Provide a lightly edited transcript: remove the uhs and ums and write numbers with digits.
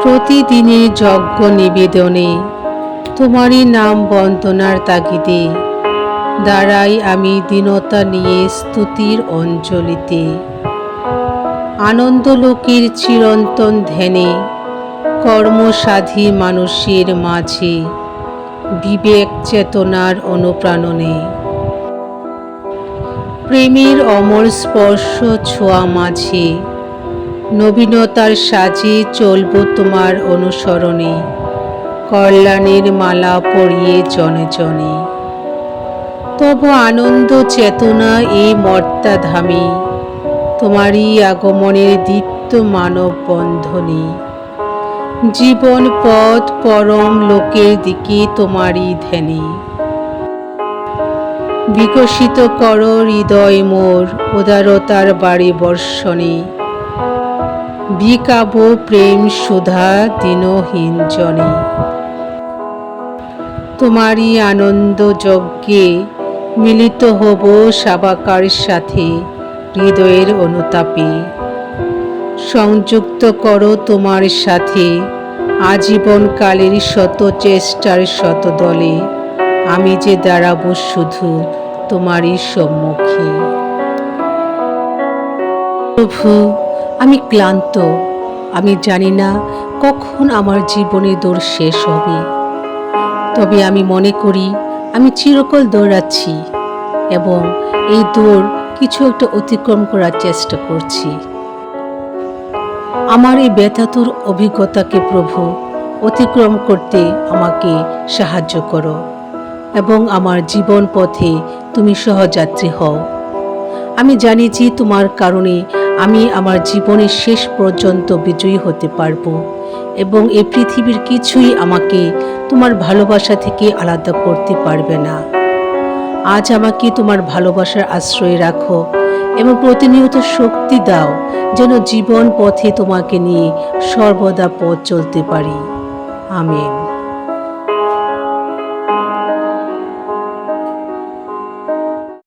প্রতিদিনের যজ্ঞ নিবেদনে তোমারই নাম বন্দনার তাগিদে দাঁড়াই আমি দীনতা নিয়ে স্তুতির অঞ্জলিতে। আনন্দলোকের চিরন্তন ধ্যানে কর্মসাধী মানুষের মাঝে বিবেক চেতনার অনুপ্রাণনে প্রেমের অমর স্পর্শ ছোঁয়া মাঝে নবীনতার সাজে চলব তোমার অনুসরণে কল্যাণের মালা পরিয়ে জনে জনে। তব আনন্দ চেতনা এই মর্ত্যাধামে তোমারই আগমনের দীপ্ত মানব বন্ধনে জীবন পথ পরম লোকের দিকে তোমারই ধ্যানে। বিকশিত কর হৃদয় মোর উদারতার বাড়ি বর্ষণে বিকাব প্রেম সুধা দীনহীন জনে। তোমারই আনন্দ যজ্ঞে মিলিত হব সাবাকার সাথে হৃদয়ের অনুতাপে। সংযুক্ত করো তোমার সাথে আজীবনকালের শত চেষ্টার শত দলে আমি যে দাঁড়াবো শুধু তোমারই সম্মুখে। প্রভু, আমি ক্লান্ত। আমি জানি না কখন আমার জীবনের দৌড় শেষ হবে, তবে আমি মনে করি আমি চিরকাল দৌড়াচ্ছি এবং এই দৌড় কিছু একটা অতিক্রম করার চেষ্টা করছি। আমার এই ব্যথাতুর অভিজ্ঞতাকে প্রভু অতিক্রম করতে আমাকে সাহায্য করো এবং আমার জীবন পথে তুমি সহযাত্রী হও। আমি জানি যে তোমার কারণে আমি আমার জীবনের শেষ পর্যন্ত বিজয়ী হতে পারবো এবং এই পৃথিবীর কিছুই আমাকে তোমার ভালোবাসা থেকে আলাদা করতে পারবে না। আজ আমাকে তোমার ভালোবাসার আশ্রয়ে রাখো এবং প্রতিনিয়ত শক্তি দাও যেন জীবন পথে তোমাকে নিয়ে সর্বদা পথ চলতে পারি। আমেন।